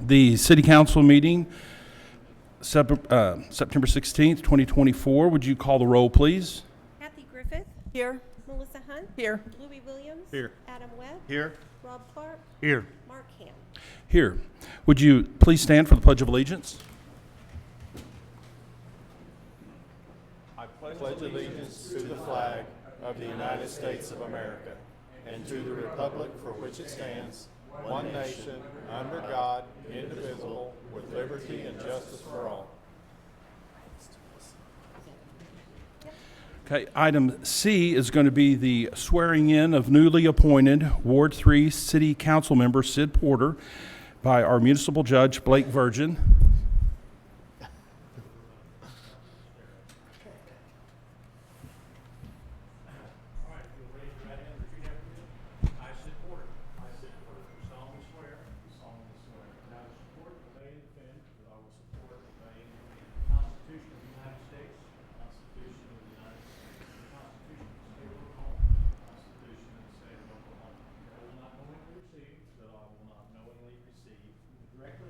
the City Council meeting, September 16th, 2024. Would you call the roll, please? Kathy Griffith. Here. Melissa Hunt. Here. Louis Williams. Here. Adam Webb. Here. Rob Clark. Here. Mark Ham. Here. Would you please stand for the Pledge of Allegiance? I pledge allegiance to the flag of the United States of America and to the republic for which it stands, one nation, under God, indivisible, with liberty and justice for all. Okay, item C is going to be the swearing in of newly appointed Ward 3 City Council member Sid Porter by our municipal judge, Blake Virgin. I, Sid Porter, do solemnly swear that I will support, obey, and defend, that I will support, obey, and defend the Constitution of the United States, the Constitution of the United States, the Constitution of the State of Oklahoma, the Constitution of the State of Oklahoma, that I will not knowingly receive, directly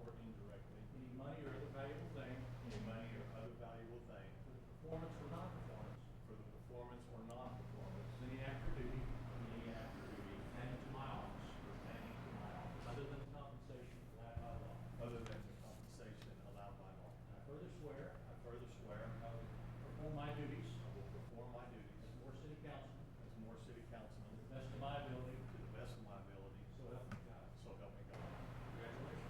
or indirectly, any money or other valuable thing, for the performance or non-performance of any act or duty pertaining to my office, other than the compensation allowed by law. I further swear I will perform my duties as Moore City Councilman to the best of my ability, so help me God. Congratulations.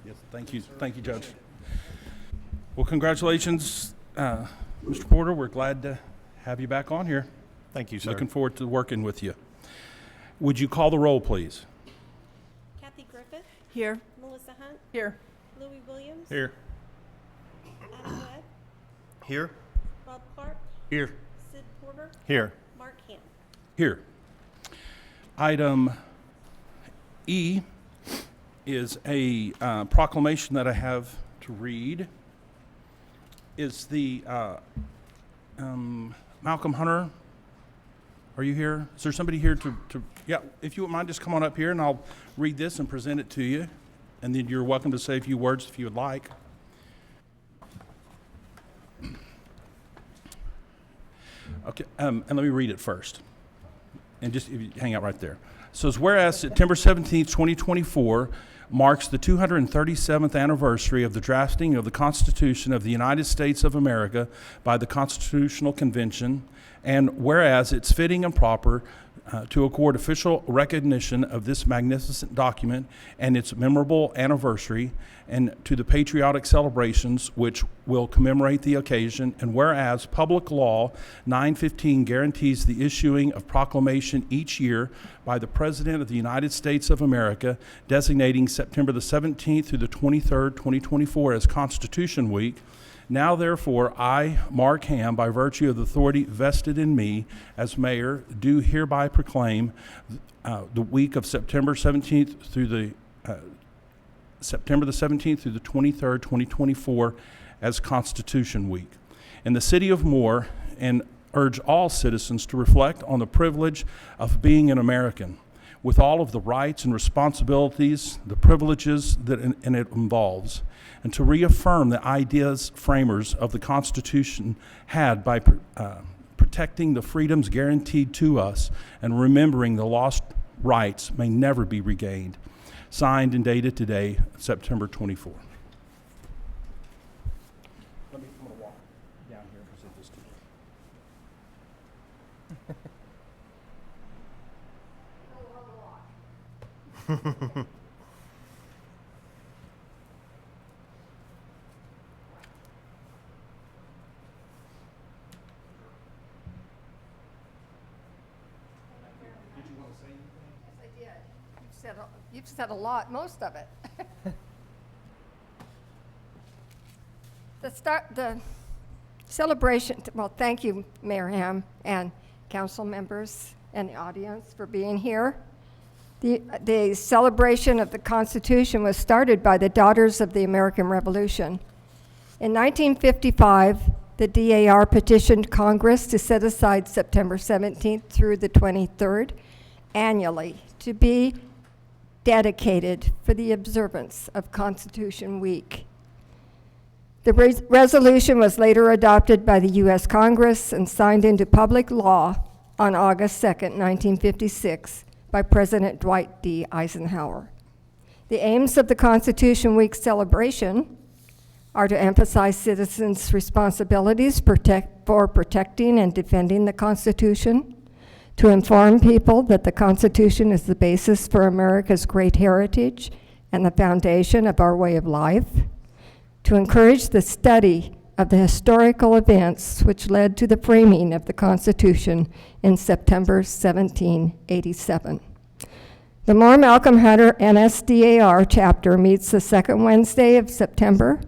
Yes, thank you, Judge. Well, congratulations, Mr. Porter. We're glad to have you back on here. Thank you, sir. Looking forward to working with you. Would you call the roll, please? Kathy Griffith. Here. Melissa Hunt. Here. Louis Williams. Here. Adam Webb. Here. Rob Clark. Here. Sid Porter. Here. Mark Ham. Here. Item E is a proclamation that I have to read. Is the Malcolm Hunter, are you here? Is there somebody here to, yeah, if you wouldn't mind, just come on up here and I'll read this and present it to you. And then you're welcome to say a few words if you would like. Okay, and let me read it first. And just if you hang out right there. So it's whereas September 17th, 2024 marks the 237th anniversary of the drafting of the Constitution of the United States of America by the Constitutional Convention, and whereas it's fitting and proper to accord official recognition of this magnificent document and its memorable anniversary, and to the patriotic celebrations which will commemorate the occasion, and whereas Public Law 915 guarantees the issuing of proclamation each year by the President of the United States of America, designating September the 17th through the 23rd, 2024 as Constitution Week. Now, therefore, I, Mark Ham, by virtue of the authority vested in me as mayor, do hereby proclaim the week of September 17th through the September the 17th through the 23rd, 2024 as Constitution Week in the city of Moore, and urge all citizens to reflect on the privilege of being an American, with all of the rights and responsibilities, the privileges that it involves, and to reaffirm the ideas framers of the Constitution had by protecting the freedoms guaranteed to us and remembering the lost rights may never be regained. Signed and dated today, September 24. I'm going to walk down here and present this to you. Did you want to say anything? Yes, I did. You've said a lot, most of it. The celebration, well, thank you, Mayor Ham and council members and the audience for being here. The celebration of the Constitution was started by the Daughters of the American Revolution. In 1955, the DAR petitioned Congress to set aside September 17th through the 23rd annually to be dedicated for the observance of Constitution Week. The resolution was later adopted by the U.S. Congress and signed into public law on August 2nd, 1956, by President Dwight D. Eisenhower. The aims of the Constitution Week celebration are to emphasize citizens' responsibilities for protecting and defending the Constitution, to inform people that the Constitution is the basis for America's great heritage and the foundation of our way of life, to encourage the study of the historical events which led to the framing of the Constitution in September 1787. The Moore Malcolm Hunter NSDAR chapter meets the second Wednesday of September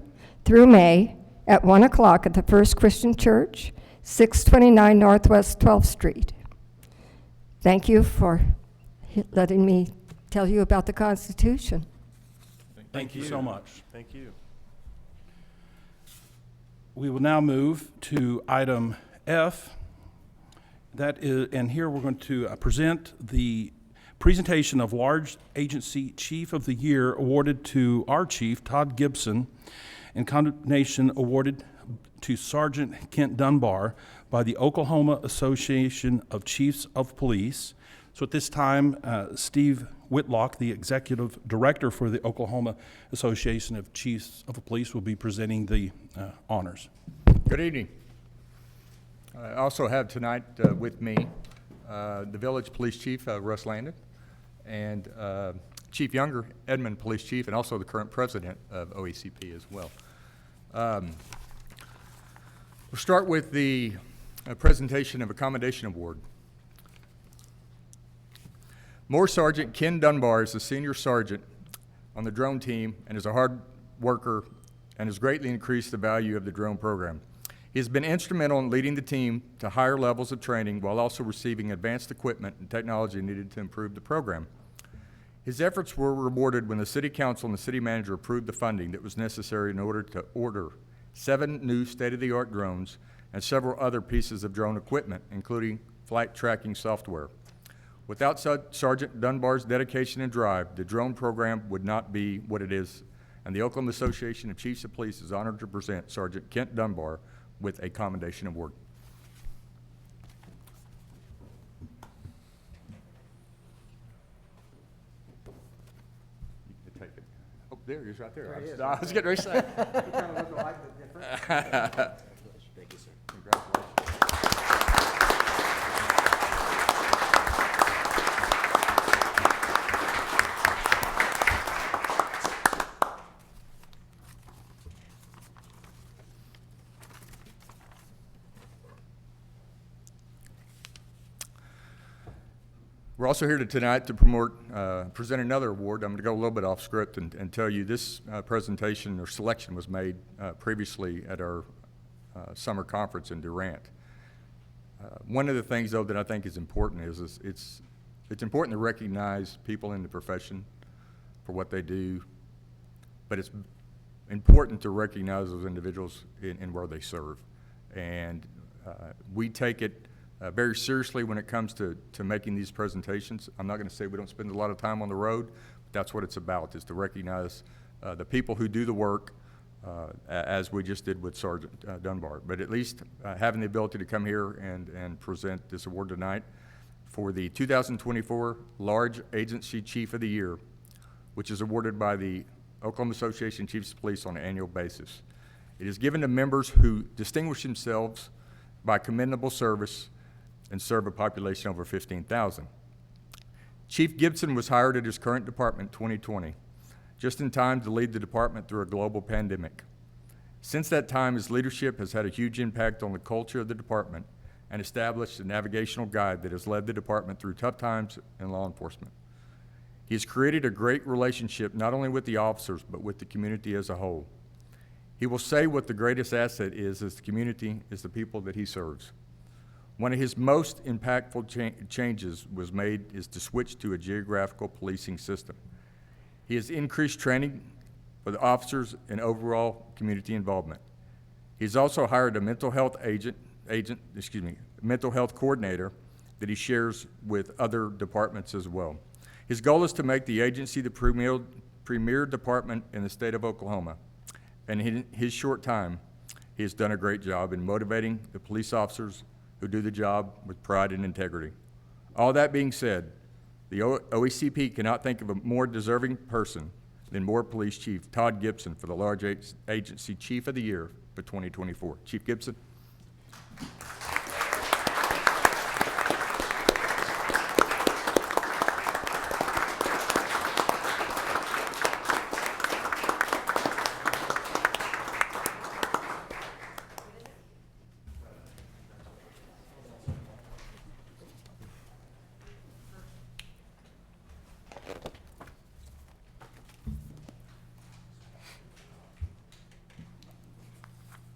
through May at 1 o'clock at the First Christian Church, 629 Northwest 12th Street. Thank you for letting me tell you about the Constitution. Thank you so much. Thank you. We will now move to item F. That is, and here we're going to present the presentation of Large Agency Chief of the Year awarded to our chief, Todd Gibson, and condemnation awarded to Sergeant Kent Dunbar by the Oklahoma Association of Chiefs of Police. So at this time, Steve Whitlock, the Executive Director for the Oklahoma Association of Chiefs of Police, will be presenting the honors. Good evening. I also have tonight with me the Village Police Chief, Russ Landon, and Chief Younger, Edmond Police Chief, and also the current President of OACP as well. We'll start with the presentation of a commendation award. Moore Sergeant Ken Dunbar is a senior sergeant on the drone team and is a hard worker and has greatly increased the value of the drone program. He has been instrumental in leading the team to higher levels of training while also receiving advanced equipment and technology needed to improve the program. His efforts were rewarded when the City Council and the City Manager approved the funding that was necessary in order to order 7 new state-of-the-art drones and several other pieces of drone equipment, including flight tracking software. Without Sergeant Dunbar's dedication and drive, the drone program would not be what it is, and the Oklahoma Association of Chiefs of Police is honored to present Sergeant Kent Dunbar with a commendation award. You can take it. Oh, there he is right there. I was getting ready to say. Thank you, sir. Congratulations. We're also here tonight to present another award. I'm going to go a little bit off script and tell you this presentation or selection was made previously at our summer conference in Durant. One of the things, though, that I think is important is it's important to recognize people in the profession for what they do, but it's important to recognize those individuals in where they serve. And we take it very seriously when it comes to making these presentations. I'm not going to say we don't spend a lot of time on the road, but that's what it's about, is to recognize the people who do the work, as we just did with Sergeant Dunbar. But at least having the ability to come here and present this award tonight for the 2024 Large Agency Chief of the Year, which is awarded by the Oklahoma Association of Chiefs of Police on an annual basis. It is given to members who distinguish themselves by commendable service and serve a population over 15,000. Chief Gibson was hired at his current department 2020, just in time to lead the department through a global pandemic. Since that time, his leadership has had a huge impact on the culture of the department and established a navigational guide that has led the department through tough times in law enforcement. He has created a great relationship not only with the officers, but with the community as a whole. He will say what the greatest asset is the community, is the people that he serves. One of his most impactful changes was made is to switch to a geographical policing system. He has increased training for the officers and overall community involvement. He's also hired a mental health mental health coordinator that he shares with other departments as well. His goal is to make the agency the premier department in the state of Oklahoma. And in his short time, he has done a great job in motivating the police officers who do the job with pride and integrity. All that being said, the OECP cannot think of a more deserving person than Moore Police Chief Todd Gibson for the Large Agency Chief of the Year for 2024. Chief Gibson.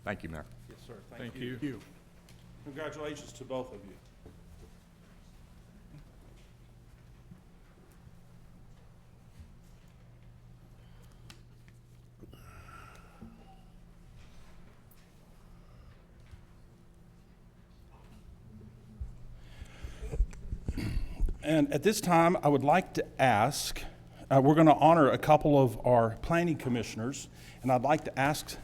Thank you, Mayor. Yes, sir. Thank you. Congratulations to both of you. And at this time, I would like to ask, we're going to honor a couple of our planning commissioners, and I'd like to ask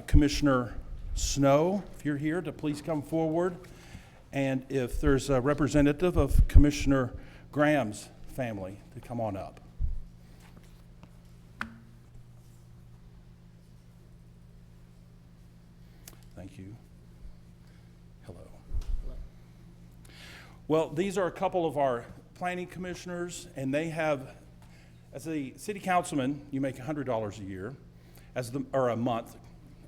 Commissioner Snow, if you're here, to please come forward. And if there's a representative of Commissioner Graham's family to come on up. Thank you. Hello. Well, these are a couple of our planning commissioners, and they have, as a city councilman, you make $100 a year, or a month.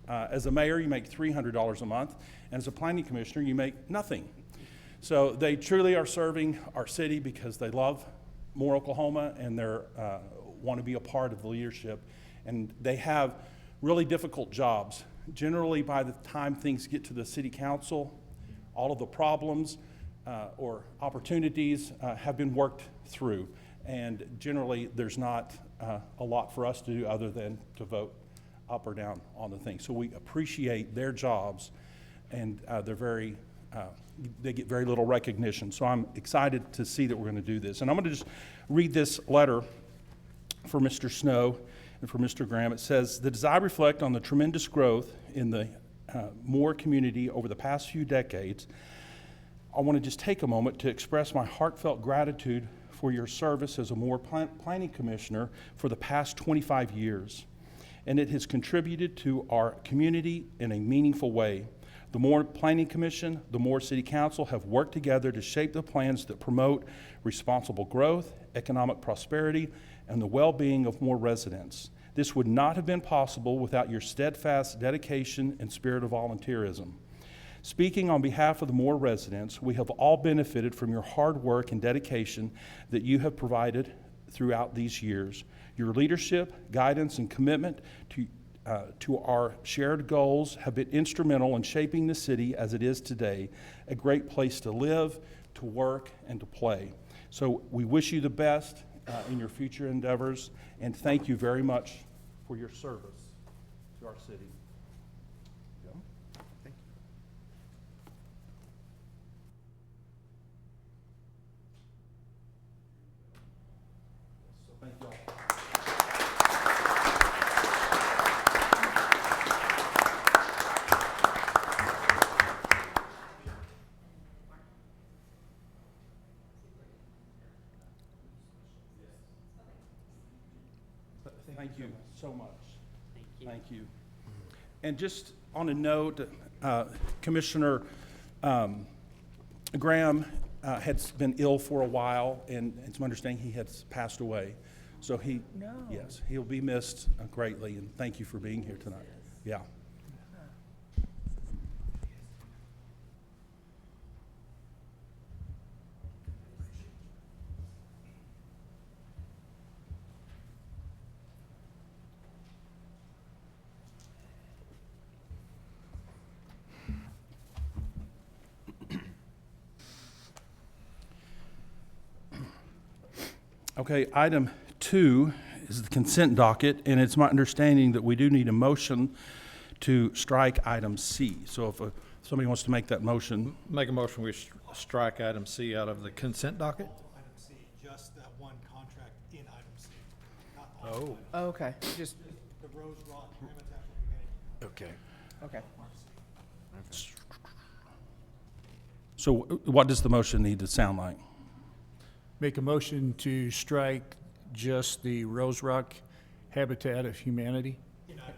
As a mayor, you make $300 a month, and as a planning commissioner, you make nothing. So they truly are serving our city because they love Moore, Oklahoma, and they want to be a part of the leadership. And they have really difficult jobs. Generally, by the time things get to the city council, all of the problems or opportunities have been worked through. And generally, there's not a lot for us to do other than to vote up or down on the thing. So we appreciate their jobs, and they get very little recognition. So I'm excited to see that we're going to do this. And I'm going to just read this letter for Mr. Snow and for Mr. Graham. It says, that as I reflect on the tremendous growth in the Moore community over the past few decades, I want to just take a moment to express my heartfelt gratitude for your service as a Moore Planning Commissioner for the past 25 years. And it has contributed to our community in a meaningful way. The Moore Planning Commission, the Moore City Council have worked together to shape the plans that promote responsible growth, economic prosperity, and the well-being of Moore residents. This would not have been possible without your steadfast dedication and spirit of volunteerism. Speaking on behalf of the Moore residents, we have all benefited from your hard work and dedication that you have provided throughout these years. Your leadership, guidance, and commitment to our shared goals have been instrumental in shaping the city as it is today, a great place to live, to work, and to play. So we wish you the best in your future endeavors, and thank you very much for your service to our city. Thank you. So thank you all. Thank you so much. Thank you. And just on a note, Commissioner Graham had been ill for a while, and it's my understanding he has passed away. So yes, he'll be missed greatly, and thank you for being here tonight. Yeah. Okay, item 2 is the consent docket, and it's my understanding that we do need a motion to strike item C. So if somebody wants to make that motion, Make a motion, we strike item C out of the consent docket? Item C, just that one contract in item C. Not all Oh. Okay, just, the Rose Rock Habitat for Humanity. Okay. okay. so what does the motion need to sound like? Make a motion to strike just the Rose Rock Habitat of Humanity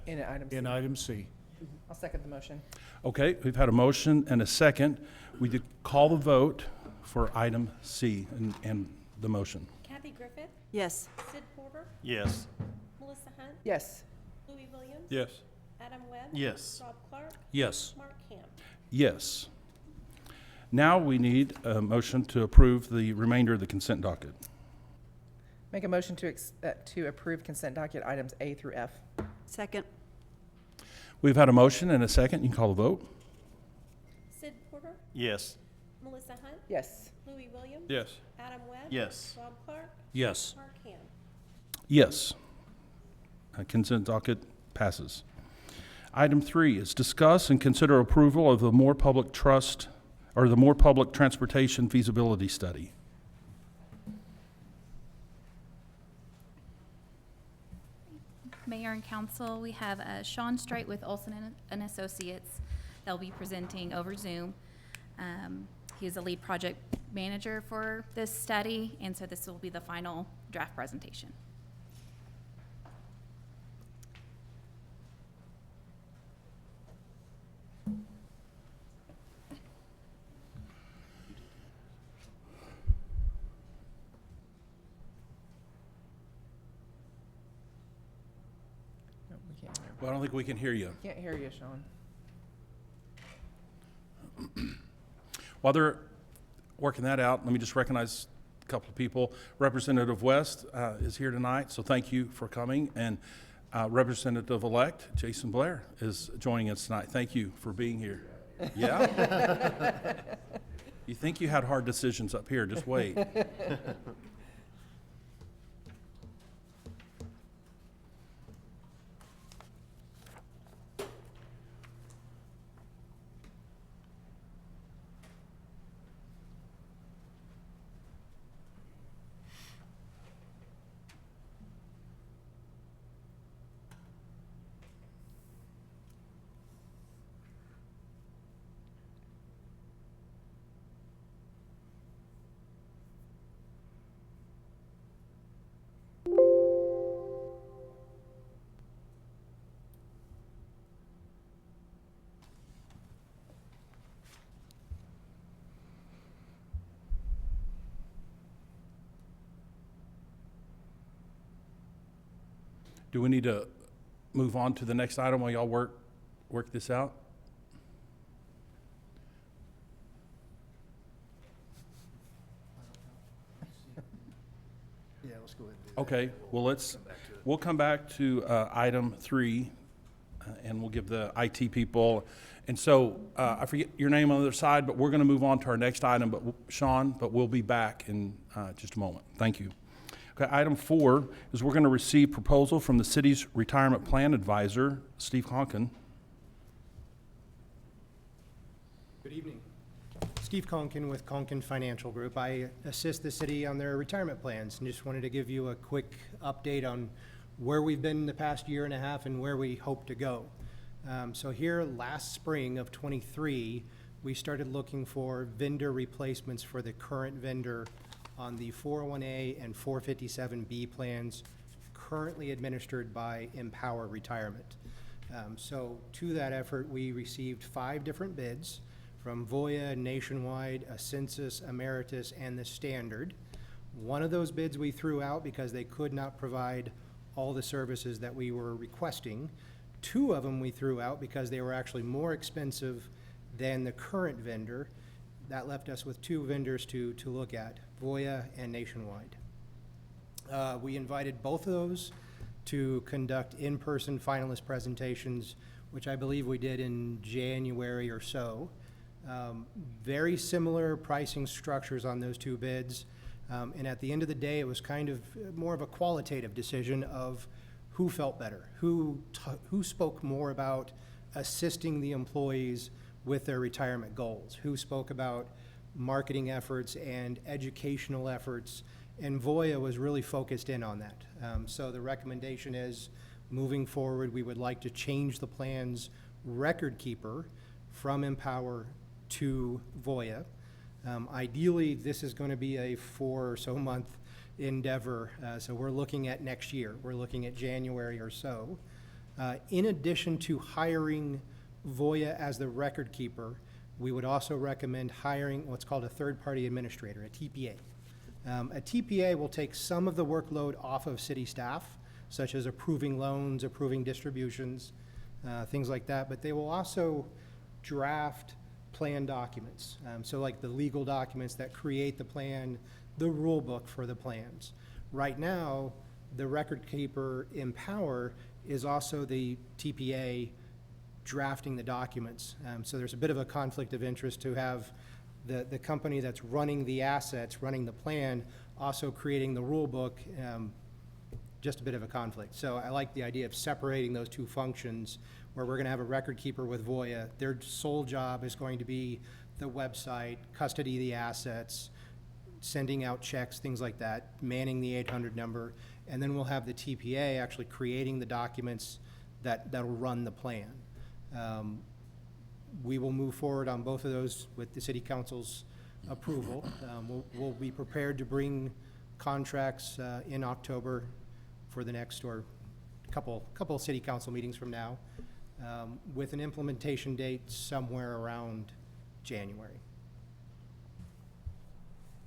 In item C. in item C. I'll second the motion. Okay, we've had a motion and a second. We did call the vote for item C and the motion. Kathy Griffith, Yes. Sid Porter, Yes. Melissa Hunt, Yes. Louis Williams. Yes. Adam Webb. Yes. Rob Clark, Yes. Mark Ham. Yes. Now we need a motion to approve the remainder of the consent docket. Make a motion to approve consent docket items A through F. Second. We've had a motion and a second. You can call the vote. Sid Porter, Yes. Melissa Hunt, Yes. Louis Williams. Yes. Adam Webb. Yes. Rob Clark, Yes. Mark Ham. Yes. Consent docket passes. Item 3 is discuss and consider approval of the More Public Trust, or the More Public Transportation Feasibility Study. Mayor and council, we have Sean Straight with Olson and Associates. They'll be presenting over Zoom. He is the lead project manager for this study, and so this will be the final draft presentation. No, we can't hear. Well, I don't think we can hear you. Can't hear you, Sean. While they're working that out, let me just recognize a couple of people. Representative West is here tonight, so thank you for coming. And Representative-elect Jason Blair is joining us tonight. Thank you for being here. Yeah? You think you had hard decisions up here, just wait. Do we need to move on to the next item while y'all work this out? Yeah, let's go ahead and do that. Okay, well, we'll come back to item 3, and we'll give the IT people. And so, I forget your name on the other side, but we're going to move on to our next item, but Sean, but we'll be back in just a moment. Thank you. Okay, item 4 is we're going to receive proposal from the city's retirement plan advisor, Steve Honkin. Good evening. Steve Conkin with Conkin Financial Group. I assist the city on their retirement plans and just wanted to give you a quick update on where we've been in the past year and a half and where we hope to go. So here last spring of '23, we started looking for vendor replacements for the current vendor on the 401A and 457B plans currently administered by Empower Retirement. So to that effort, we received 5 different bids from Voya, Nationwide, Ascensus, Emeritus, and the Standard. One of those bids we threw out because they could not provide all the services that we were requesting. 2 of them we threw out because they were actually more expensive than the current vendor. That left us with 2 vendors to look at, Voya and Nationwide. We invited both of those to conduct in-person finalist presentations, which I believe we did in January or so. Very similar pricing structures on those 2 bids. And at the end of the day, it was kind of more of a qualitative decision of who felt better, who spoke more about assisting the employees with their retirement goals, who spoke about marketing efforts and educational efforts, and Voya was really focused in on that. So the recommendation is, moving forward, we would like to change the plan's record keeper from Empower to Voya. Ideally, this is going to be a 4 or so month endeavor, so we're looking at next year. We're looking at January or so. In addition to hiring Voya as the record keeper, we would also recommend hiring what's called a third-party administrator, a TPA. A TPA will take some of the workload off of city staff, such as approving loans, approving distributions, things like that, but they will also draft plan documents. So like the legal documents that create the plan, the rule book for the plans. Right now, the record keeper Empower is also the TPA drafting the documents. So there's a bit of a conflict of interest to have the company that's running the assets, running the plan, also creating the rule book, just a bit of a conflict. So I like the idea of separating those two functions, where we're gonna have a record keeper with Voya. Their sole job is going to be the website, custody of the assets, sending out checks, things like that, manning the 800 number, and then we'll have the TPA actually creating the documents that'll run the plan. We will move forward on both of those with the city council's approval. We'll be prepared to bring contracts in October for the next, or couple city council meetings from now, with an implementation date somewhere around January.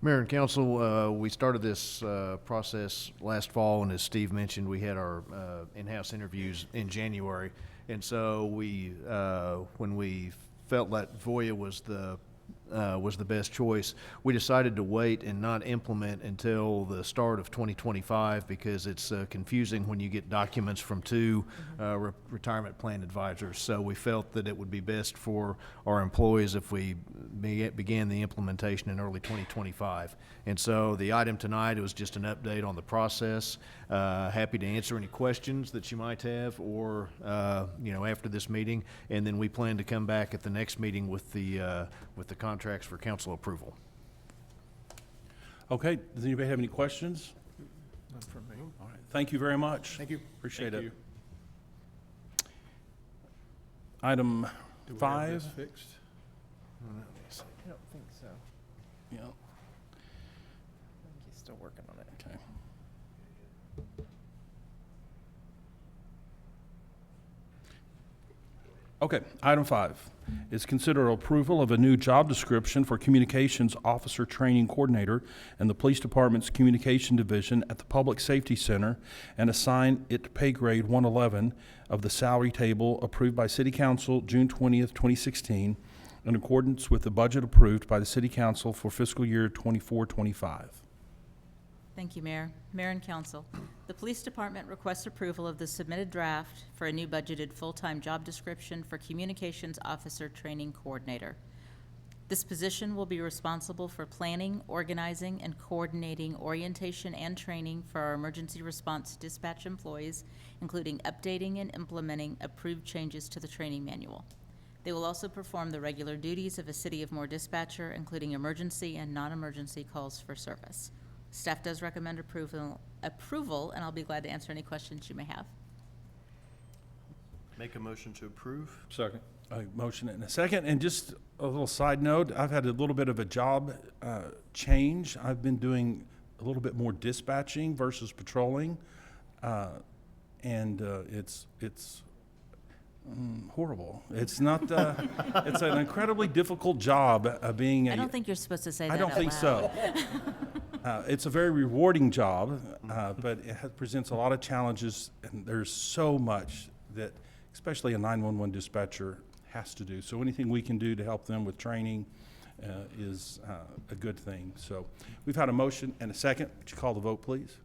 Mayor and council, we started this process last fall, and as Steve mentioned, we had our in-house interviews in January. And so we, when we felt that Voya was the best choice, we decided to wait and not implement until the start of 2025, because it's confusing when you get documents from two retirement plan advisors. So we felt that it would be best for our employees if we began the implementation in early 2025. And so the item tonight was just an update on the process. Happy to answer any questions that you might have, or after this meeting, and then we plan to come back at the next meeting with the contracts for council approval. Okay, does anybody have any questions? Not from me. All right, thank you very much. Thank you. Appreciate Thank it. you. Item Do we have 5. this fixed? I don't think so. I Yeah, think he's still working on it. okay. Okay, item 5 is consider approval of a new job description for Communications Officer Training Coordinator in the Police Department's Communication Division at the Public Safety Center, and assign it to pay grade 111 of the salary table approved by City Council June 20th, 2016, in accordance with the budget approved by the City Council for fiscal year 24-25. Thank you, Mayor. Mayor and Council. The Police Department requests approval of the submitted draft for a new budgeted full-time job description for Communications Officer Training Coordinator. This position will be responsible for planning, organizing, and coordinating orientation and training for our emergency response dispatch employees, including updating and implementing approved changes to the training manual. They will also perform the regular duties of a City of Moore dispatcher, including emergency and non-emergency calls for service. Staff does recommend approval, and I'll be glad to answer any questions you may have. Make a motion to approve. Second. A motion and a second, and just a little side note, I've had a little bit of a job change. I've been doing a little bit more dispatching versus patrolling, and it's horrible. It's not, it's an incredibly difficult job being a... I don't think you're supposed to say that I don't out think loud. so. It's a very rewarding job, but it presents a lot of challenges, and there's so much that, especially a 911 dispatcher, has to do. So anything we can do to help them with training is a good thing. So we've had a motion and a second. Would you call the vote, please?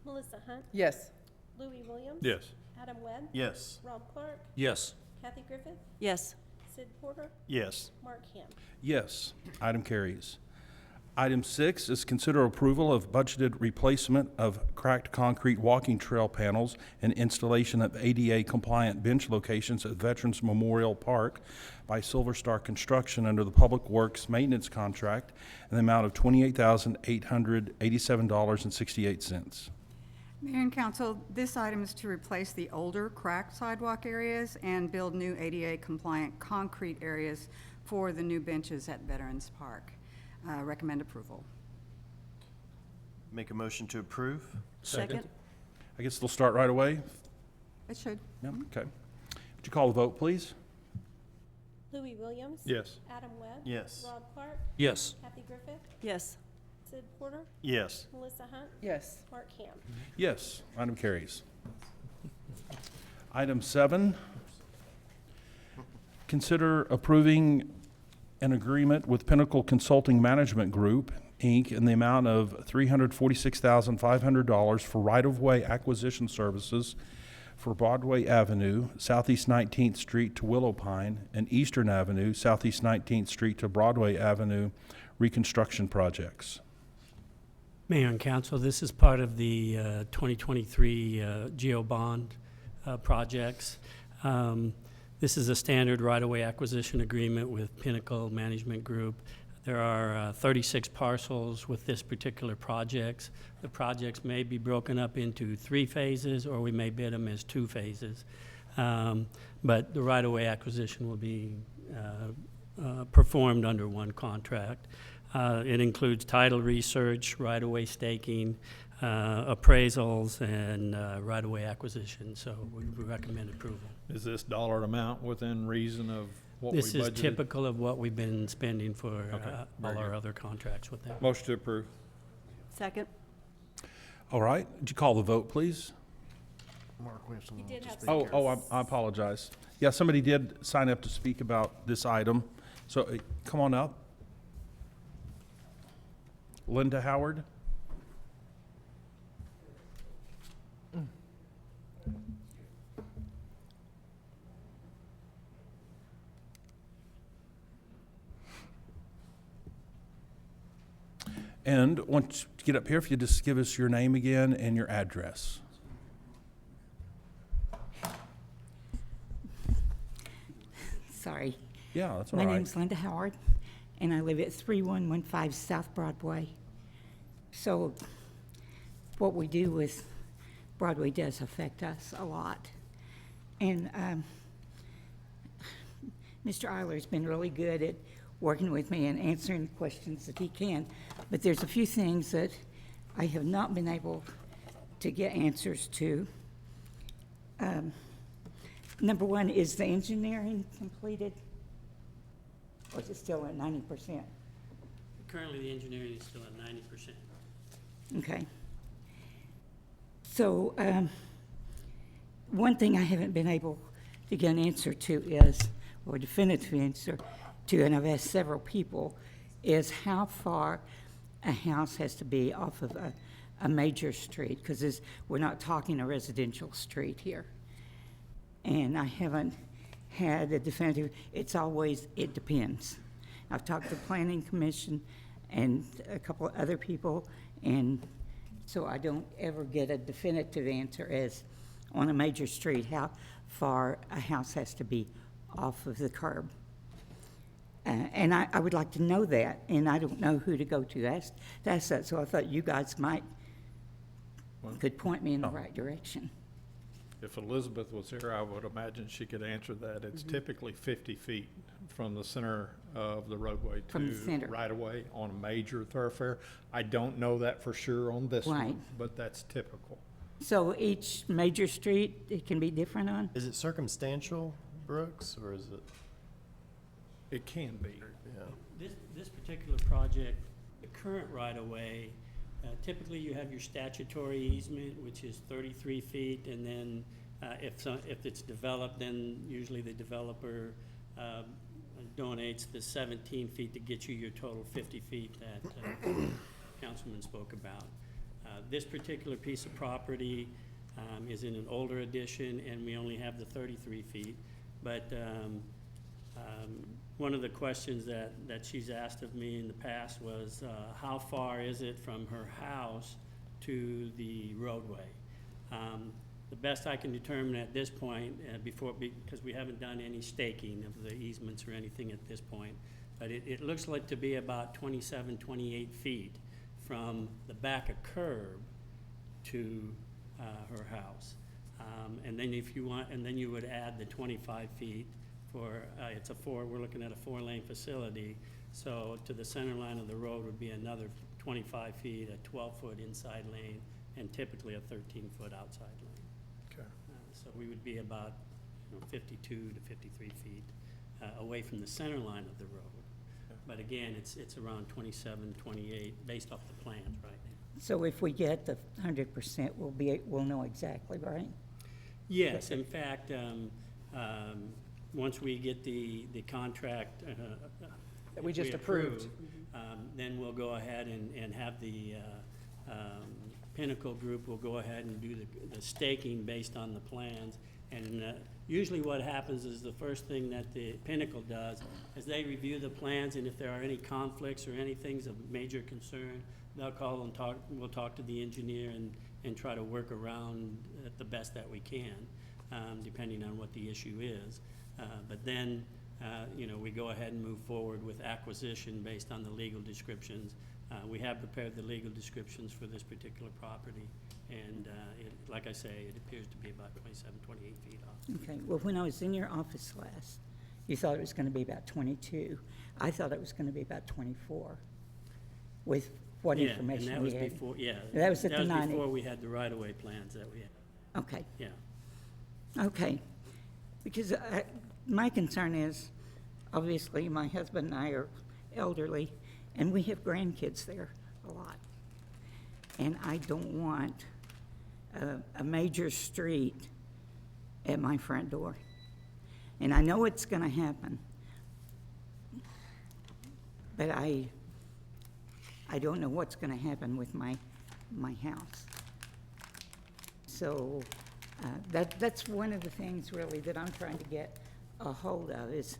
Melissa Hunt. Yes. Louis Williams. Yes. Adam Webb. Yes. Rob Clark. Yes. Kathy Griffith. Yes. Sid Porter. Yes. Mark Ham. Yes. Item carries. Item 6 is consider approval of budgeted replacement of cracked concrete walking trail panels and installation of ADA-compliant bench locations at Veterans Memorial Park by Silver Star Construction under the Public Works Maintenance Contract in the amount of $28,887.68. Mayor and Council, this item is to replace the older cracked sidewalk areas and build new ADA-compliant concrete areas for the new benches at Veterans Park. Recommend approval. Make a motion to approve? Second. I guess they'll start right away? It should. Yeah, okay. Would you call the vote, please? Louis Williams. Yes. Adam Webb. Yes. Rob Clark. Yes. Kathy Griffith. Yes. Sid Porter. Yes. Melissa Hunt. Yes. Mark Ham. Yes, item carries. Item 7, consider approving an agreement with Pinnacle Consulting Management Group, Inc., in the amount of $346,500 for right-of-way acquisition services for Broadway Avenue, Southeast 19th Street to Willow Pine, and Eastern Avenue, Southeast 19th Street to Broadway Avenue reconstruction projects. Mayor and Council, this is part of the 2023 GEO bond projects. This is a standard right-of-way acquisition agreement with Pinnacle Management Group. There are 36 parcels with this particular projects. The projects may be broken up into 3 phases, or we may bid them as 2 phases. But the right-of-way acquisition will be performed under one contract. It includes title research, right-of-way staking, appraisals, and right-of-way acquisition. So we recommend approval. Is this dollar amount within reason of what we budgeted? This is typical of what we've been spending for Okay, all very our good. other contracts with them. Motion to approve. Second. All right, would you call the vote, please? Mark, we have someone did to have speak. Oh, I apologize. Yeah, somebody did sign up to speak about this item. So come on up. Linda Howard. And once you get up here, if you just give us your name again and your address. Sorry. Yeah, that's all My right. name's Linda Howard, and I live at 3115 South Broadway. So what we do with Broadway does affect us a lot. And Mr. Eiler's been really good at working with me and answering the questions that he can. But there's a few things that I have not been able to get answers to. Number one, is the engineering completed? Or is it still at 90%? Currently, the engineering is still at 90%. Okay. So, one thing I haven't been able to get an answer to is, or a definitive answer to, and I've asked several people, is how far a house has to be off of a major street, because we're not talking a residential street here. And I haven't had a definitive, it's always, it depends. I've talked to the Planning Commission and a couple of other people, and so I don't ever get a definitive answer as on a major street, how far a house has to be off of the curb. And I would like to know that, and I don't know who to go to ask that, so I thought you guys could point me in the right direction. If Elizabeth was here, I would imagine she could answer that. It's typically 50 feet from the center of the roadway From the to center. right-of-way on a major thoroughfare. I don't know that for sure on this Right. one, but that's typical. So each major street, it can be different on? Is it circumstantial, Brooks, or is it? It can be. Yeah. This particular project, the current right-of-way, typically you have your statutory easement, which is 33 feet, and then if it's developed, then usually the developer donates the 17 feet to get you your total 50 feet that Councilman spoke about. This particular piece of property is in an older edition, and we only have the 33 feet. But one of the questions that she's asked of me in the past was, how far is it from her house to the roadway? The best I can determine at this point, because we haven't done any staking of the easements or anything at this point, but it looks like to be about 27, 28 feet from the back of curb to her house. And then if you want, and then you would add the 25 feet for, we're looking at a 4-lane facility. So to the center line of the road would be another 25 feet, a 12-foot inside lane, and typically a 13-foot outside lane. Okay. So we would be about 52 to 53 feet away from the center line of the road. But again, it's around 27, 28, based off the plans right now. So if we get the 100%, we'll know exactly, right? Yes, in fact, once we get the contract That we if just approved. then we'll go ahead and have the Pinnacle Group will go ahead and do the staking based on the plans. And usually what happens is the first thing that the Pinnacle does is they review the plans, and if there are any conflicts or anything's of major concern, they'll call and we'll talk to the engineer and try to work around it the best that we can, depending on what the issue is. But then, we go ahead and move forward with acquisition based on the legal descriptions. We have prepared the legal descriptions for this particular property, and like I say, it appears to be about 27, 28 feet off. Okay, well, when I was in your office last, you thought it was going to be about 22. I thought it was going to be about 24, with what information and we that had. was before, That was at the 90. before we had the right-of-way plans that we had. Okay, Yeah. okay. Because my concern is, obviously, my husband and I are elderly, and we have grandkids there a lot. And I don't want a major street at my front door. And I know it's going to happen, but I don't know what's going to happen with my house. So that's one of the things really that I'm trying to get a hold of is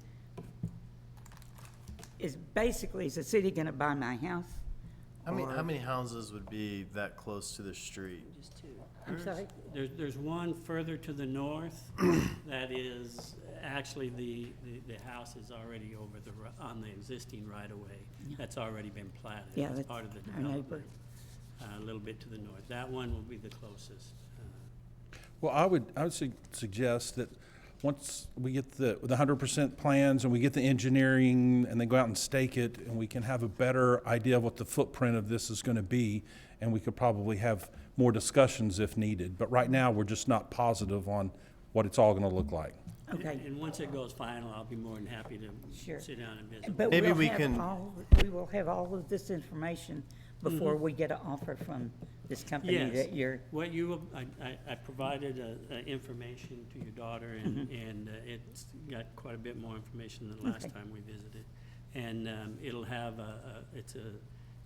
basically, is the city going to buy my house? How Or- many houses would be that close to the street? I'm sorry? There's one further to the north that is, actually, the house is already on the existing right-of-way. That's already been platted. Yeah, It's that's part of the our neighbor. development, a little bit to the north. That one will be the closest. Well, I would suggest that once we get the 100% plans and we get the engineering and they go out and stake it, and we can have a better idea of what the footprint of this is going to be, and we could probably have more discussions if needed. But right now, we're just not positive on what it's all going to look like. Okay. And once it goes final, I'll be more than happy to Sure. sit down and visit. But Maybe we'll we have can- we will have all of this information before we get an offer from this company Yes. that you're, What I provided information to your daughter, and it's got quite a bit more information than the last Okay. time we visited. And it'll have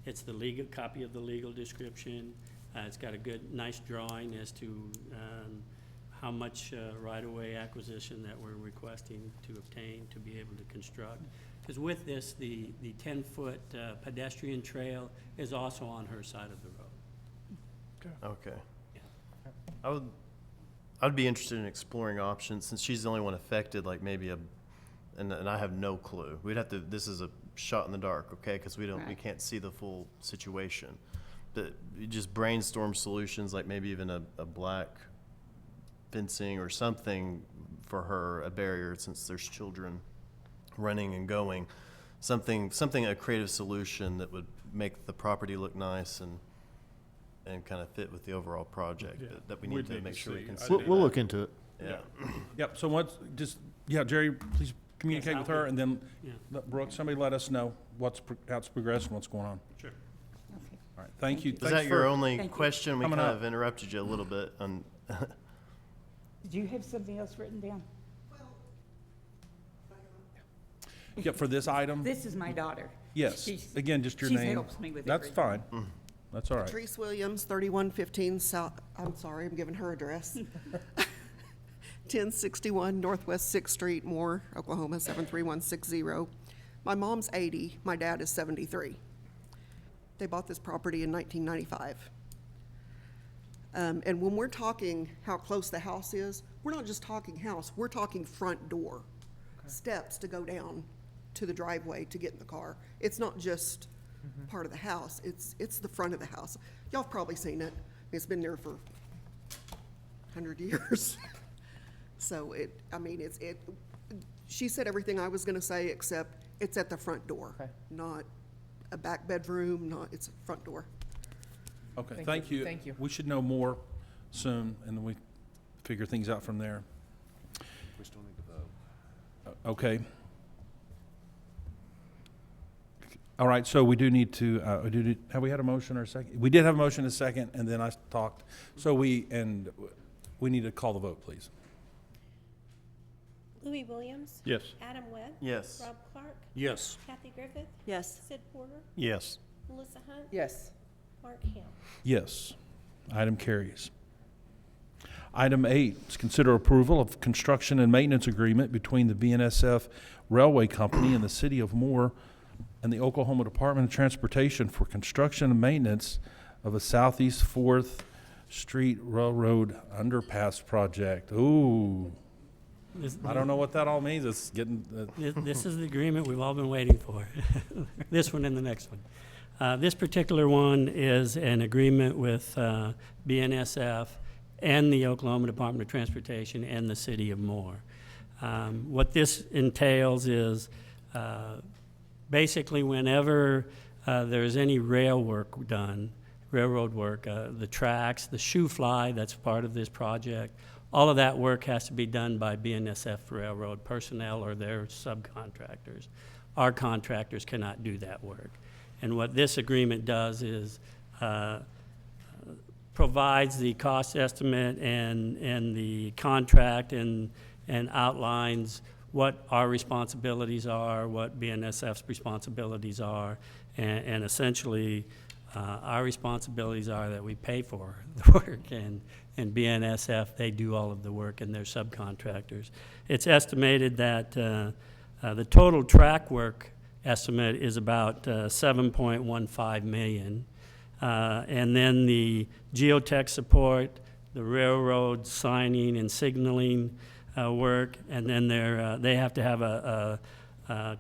it's the legal, copy of the legal description. It's got a nice drawing as to how much right-of-way acquisition that we're requesting to obtain to be able to construct. Because with this, the 10-foot pedestrian trail is also on her side of the road. Okay. I'd be interested in exploring options, since she's the only one affected, like maybe and I have no clue. This is a shot in the dark, okay? Because we Right. can't see the full situation. But you just brainstorm solutions, like maybe even a black fencing or something for her, a barrier, since there's children running and going. A creative solution that would make the property look nice and kind of fit with the overall project that we need We'd to need make to sure we see. can I see. think We'll look into it. Yeah. Yep, so Jerry, please communicate Yes, with I'll her, and then Yeah. Brooke, somebody let us know how it's progressing, what's going on. Sure. okay. All right, thank you. Is Thanks that your for- only Thank you. question? We Coming kind up. of interrupted you a little bit on. Do you have something else written down? Yeah, for this item? This is my daughter. Yes, She's- again, just your she name. helps me with That's everything. fine. That's all right. Patrice Williams, 3115 South, I'm sorry, I'm giving her address. 1061 Northwest 6th Street, Moore, Oklahoma, 73160. My mom's 80, my dad is 73. They bought this property in 1995. And when we're talking how close the house is, we're not just talking house, we're talking front door. Steps to go down to the driveway to get in the car. It's not just part of the house, it's the front of the house. Y'all have probably seen it. It's been there for 100 years. So she said everything I was gonna say, except it's at the front door, not a back bedroom, it's a front door. Okay, thank you. Thank you. We should know more soon, and then we figure things out from there. We still need to vote. Okay. All right, so we do need to, have we had a motion or a second? We did have a motion and a second, and then I talked. So we need to call the vote, please. Louis Williams. Yes. Adam Webb. Yes. Rob Clark. Yes. Kathy Griffith. Yes. Sid Porter. Yes. Melissa Hunt. Yes. Mark Ham. Yes. Item carries. Item 8 is consider approval of construction and maintenance agreement between the BNSF Railway Company and the City of Moore and the Oklahoma Department of Transportation for construction and maintenance of a Southeast 4th Street Railroad underpass project. Ooh. I don't know what that all means. It's getting, This is the agreement we've all been waiting for, this one and the next one. This particular one is an agreement with BNSF and the Oklahoma Department of Transportation and the City of Moore. What this entails is basically whenever there's any railroad work done, the tracks, the shoe fly that's part of this project, all of that work has to be done by BNSF Railroad personnel or their subcontractors. Our contractors cannot do that work. And what this agreement does is provides the cost estimate and the contract and outlines what our responsibilities are, what BNSF's responsibilities are, and essentially our responsibilities are that we pay for the work, and BNSF, they do all of the work, and they're subcontractors. It's estimated that the total track work estimate is about $7.15 million. And then the geotech support, the railroad signing and signaling work, and then they have to have a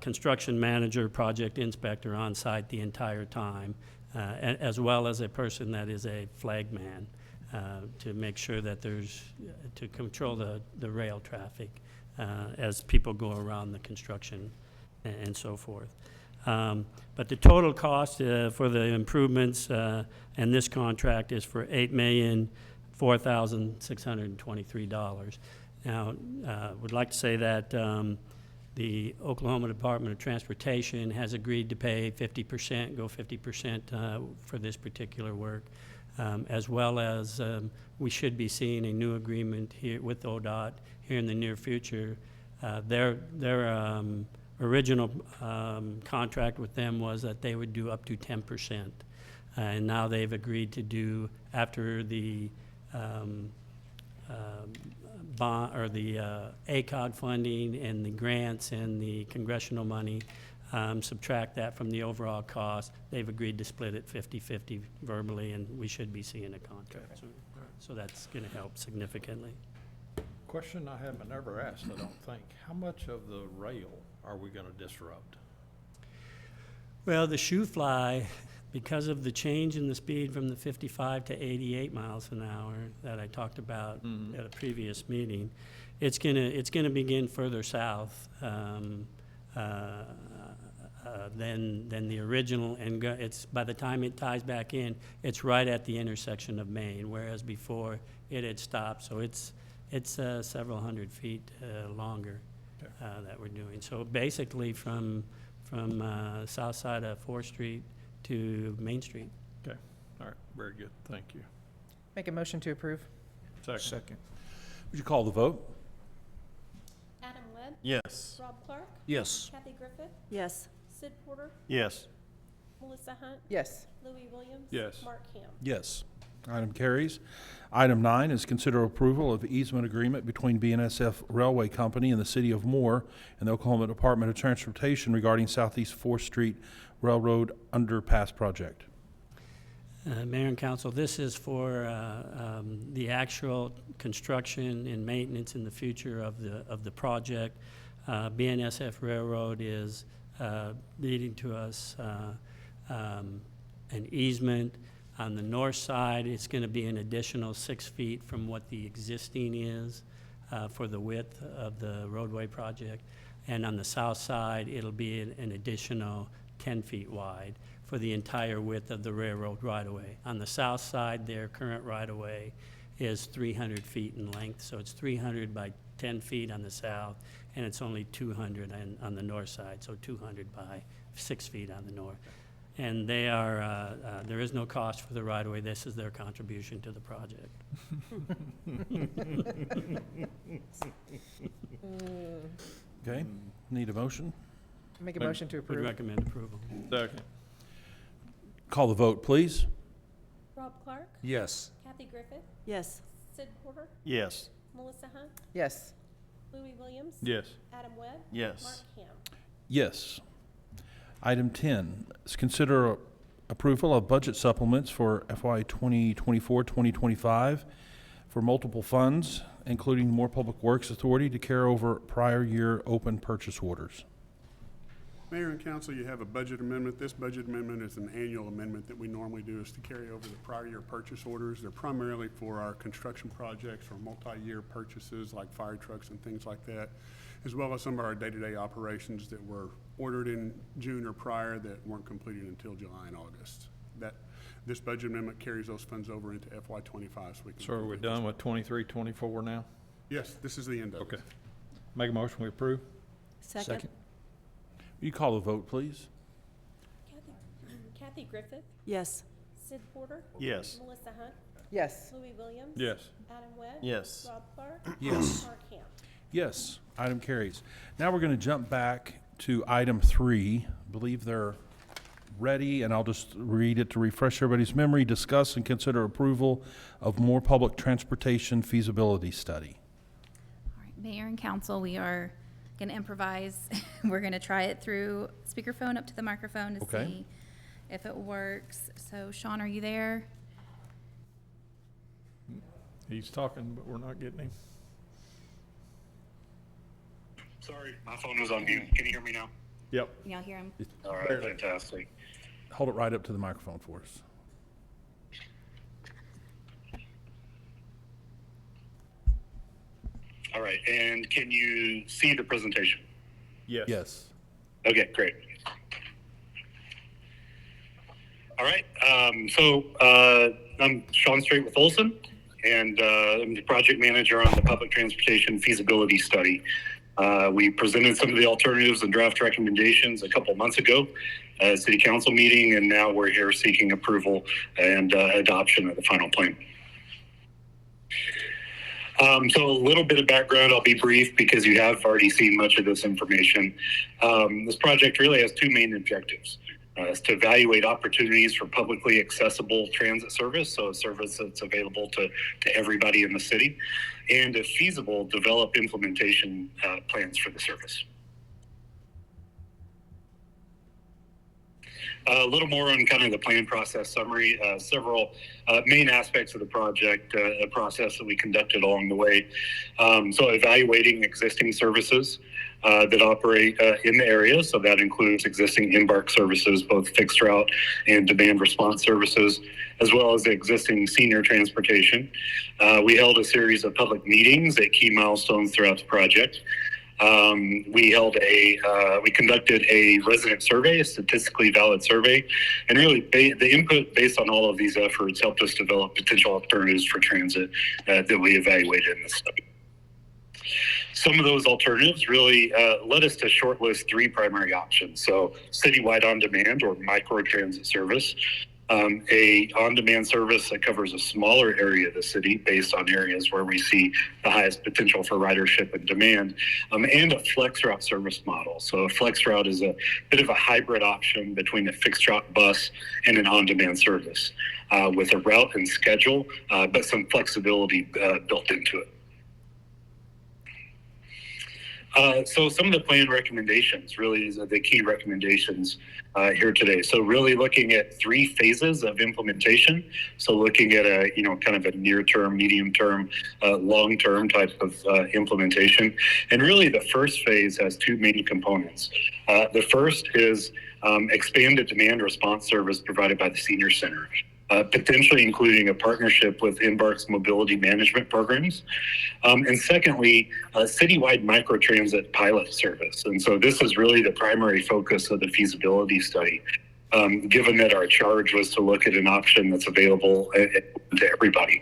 construction manager, project inspector on site the entire time, as well as a person that is a flagman to make sure that to control the rail traffic as people go around the construction and so forth. But the total cost for the improvements and this contract is for $8,004,623. Now, would like to say that the Oklahoma Department of Transportation has agreed to pay 50%, go 50% for this particular work, as well as we should be seeing a new agreement here with ODOT here in the near future. Their original contract with them was that they would do up to 10%. And now they've agreed to do, after the bond, or the ACOG funding and the grants and the congressional money, subtract that from the overall cost, they've agreed to split it 50-50 verbally, and we should be seeing a contract soon. So that's gonna help significantly. Question I haven't ever asked, I don't think. How much of the rail are we gonna disrupt? Well, the shoe fly, because of the change in the speed from the 55 to 88 miles an hour that I talked about at a previous meeting, it's gonna begin further south than the original, and it's, by the time it ties back in, it's right at the intersection of Main, whereas before it had stopped. So it's several hundred feet longer that we're doing. So basically from south side of 4th Street to Main Street. Okay, all right, very good, thank you. Make a motion to approve. Second. would you call the vote? Adam Webb. Yes. Rob Clark. Yes. Kathy Griffith. Yes. Sid Porter. Yes. Melissa Hunt. Yes. Louis Williams. Yes. Mark Ham. Yes. Item carries. Item 9 is consider approval of easement agreement between BNSF Railway Company and the City of Moore and the Oklahoma Department of Transportation regarding Southeast 4th Street Railroad Underpass Project. Mayor and Council, this is for the actual construction and maintenance in the future of the project. BNSF Railroad is leading to us an easement. On the north side, it's going to be an additional 6 feet from what the existing is for the width of the roadway project. And on the south side, it'll be an additional 10 feet wide for the entire width of the railroad right-of-way. On the south side, their current right-of-way is 300 feet in length, so it's 300 by 10 feet on the south, and it's only 200 on the north side, so 200 by 6 feet on the north. And they are, there is no cost for the right-of-way. This is their contribution to the project. Okay, need a motion? Make a motion to Would approve. recommend approval. Second. Call the vote, please. Rob Clark, Yes. Kathy Griffith, Yes. Sid Porter, Yes. Melissa Hunt, Yes. Louis Williams. Yes. Adam Webb. Yes. Mark Ham. Yes. Item 10 is consider approval of budget supplements for FY 2024-2025 for multiple funds, including Moore Public Works Authority to carry over prior year open purchase orders. Mayor and council, you have a budget amendment. This budget amendment is an annual amendment that we normally do, is to carry over the prior year purchase orders. They're primarily for our construction projects or multi-year purchases like fire trucks and things like that, as well as some of our day-to-day operations that were ordered in June or prior that weren't completed until July and August. This budget amendment carries those funds over into FY '25, so we can. So are we done with 23, 24 now? Yes, this is the end of it. Okay. Make a motion, we approve? Second. Will you call the vote, please? Kathy Griffith, Yes. Sid Porter, Yes. Melissa Hunt, Yes. Louis Williams. Yes. Adam Webb. Yes. Rob Clark. Yes. Mark Ham. Yes, item carries. Now we're going to jump back to item 3. I believe they're ready, and I'll just read it to refresh everybody's memory. Discuss and consider approval of Moore Public Transportation feasibility study. All right, Mayor and Council, we are going to improvise. We're going to try it through speakerphone up to the microphone to Okay. see if it works. So Sean, are you there? He's talking, but we're not getting him. Sorry, my phone was on mute. Can you hear me now? Yep. Can y'all hear him? All right, fantastic. Hold it right up to the microphone for us. All right, and can you see the presentation? Yes. Yes. Okay, great. All right, I'm Sean Straight with Olson, and I'm the project manager on the public transportation feasibility study. We presented some of the alternatives and draft recommendations a couple months ago at a city council meeting, and now we're here seeking approval and adoption of the final plan. So a little bit of background, I'll be brief because you have already seen much of this information. This project really has two main objectives. Is to evaluate opportunities for publicly accessible transit service, so a service that's available to everybody in the city, and if feasible, develop implementation plans for the service. A little more on kind of the plan process summary, several main aspects of the project, a process that we conducted along the way. So evaluating existing services that operate in the area. So that includes existing embark services, both fixed route and demand response services, as well as existing senior transportation. We held a series of public meetings at key milestones throughout the project. We conducted a resident survey, a statistically valid survey, and really the input based on all of these efforts helped us develop potential alternatives for transit that we evaluated in the study. Some of those alternatives really led us to shortlist three primary options. So citywide on demand or micro transit service, a on-demand service that covers a smaller area of the city based on areas where we see the highest potential for ridership and demand, and a flex route service model. So a flex route is a bit of a hybrid option between a fixed route bus and an on-demand service with a route and schedule, but some flexibility built into it. So some of the plan recommendations really is the key recommendations here today. So really looking at 3 phases of implementation. So looking at a, kind of a near term, medium term, long term type of implementation. And really the first phase has 2 main components. The first is expanded demand response service provided by the Senior Center. Potentially including a partnership with Embark's mobility management programs. And secondly, a citywide microtransit pilot service. And so this is really the primary focus of the feasibility study, given that our charge was to look at an option that's available to everybody.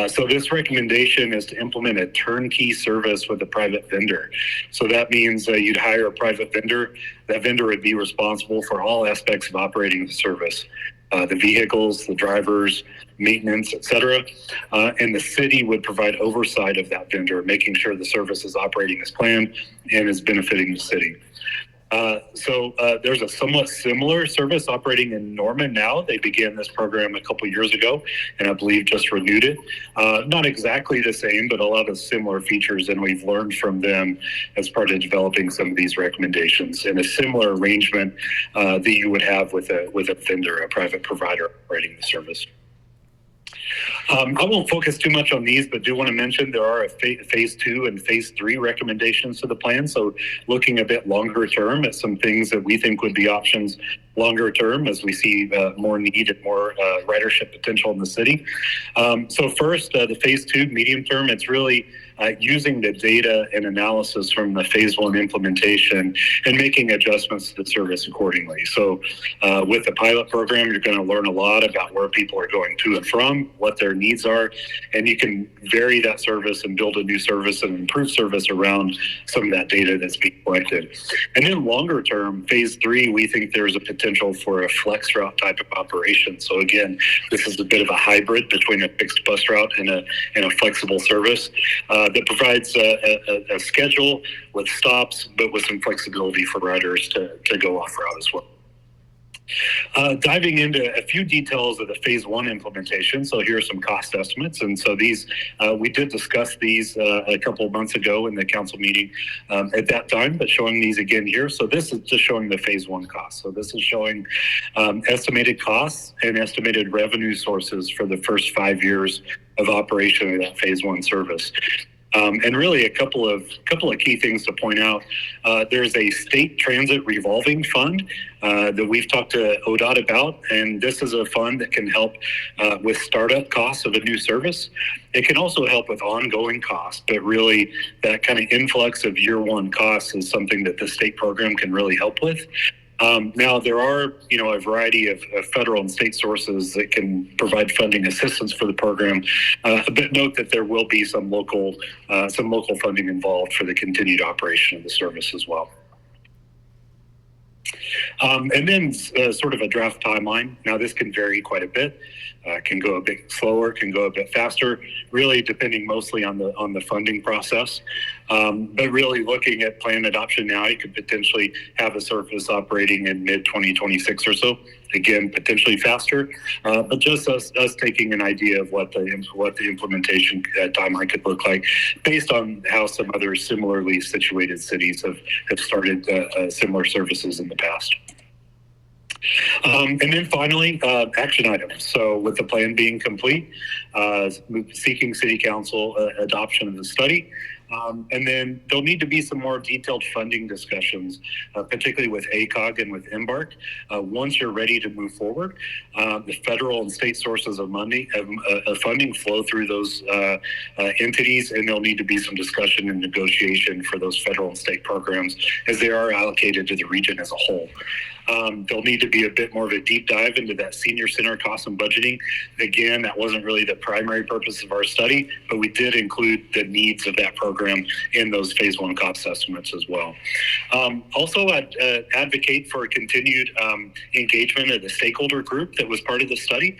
So this recommendation is to implement a turnkey service with a private vendor. So that means you'd hire a private vendor. That vendor would be responsible for all aspects of operating the service. The vehicles, the drivers, maintenance, etc. And the city would provide oversight of that vendor, making sure the service is operating as planned and is benefiting the city. So there's a somewhat similar service operating in Norman now. They began this program a couple years ago, and I believe just renewed it. Not exactly the same, but a lot of similar features, and we've learned from them as part of developing some of these recommendations. And a similar arrangement that you would have with a vendor, a private provider operating the service. I won't focus too much on these, but do want to mention there are a phase 2 and phase 3 recommendations to the plan. So looking a bit longer term at some things that we think would be options longer term as we see more need and more ridership potential in the city. So first, the phase 2 medium term, it's really using the data and analysis from the phase 1 implementation and making adjustments to the service accordingly. So with the pilot program, you're going to learn a lot about where people are going to and from, what their needs are, and you can vary that service and build a new service and improve service around some of that data that's being collected. And then longer term, phase 3, we think there's a potential for a flex route type of operation. So again, this is a bit of a hybrid between a fixed bus route and a flexible service that provides a schedule with stops, but with some flexibility for riders to go off route as well. Diving into a few details of the phase 1 implementation. So here are some cost estimates. And so these, we did discuss these a couple of months ago in the council meeting at that time, but showing these again here. So this is just showing the phase 1 costs. So this is showing estimated costs and estimated revenue sources for the first 5 years of operation of that phase 1 service. And really a couple of key things to point out. There's a state transit revolving fund that we've talked to ODOT about, and this is a fund that can help with startup costs of a new service. It can also help with ongoing costs, but really that kind of influx of year 1 costs is something that the state program can really help with. Now, there are, a variety of federal and state sources that can provide funding assistance for the program, but note that there will be some local funding involved for the continued operation of the service as well. And then sort of a draft timeline. Now, this can vary quite a bit. Can go a bit slower, can go a bit faster, really depending mostly on the funding process. But really looking at plan adoption now, you could potentially have a service operating in mid-2026 or so. Again, potentially faster, but just us taking an idea of what the implementation timeline could look like based on how some other similarly situated cities have started similar services in the past. And then finally, action items. So with the plan being complete, seeking City Council adoption of the study. And then there'll need to be some more detailed funding discussions, particularly with ACOG and with Embark. Once you're ready to move forward, the federal and state sources of money, funding flow through those entities, and there'll need to be some discussion and negotiation for those federal and state programs as they are allocated to the region as a whole. There'll need to be a bit more of a deep dive into that senior center cost and budgeting. Again, that wasn't really the primary purpose of our study, but we did include the needs of that program in those phase one cost estimates as well. Also, I'd advocate for a continued engagement of the stakeholder group that was part of the study.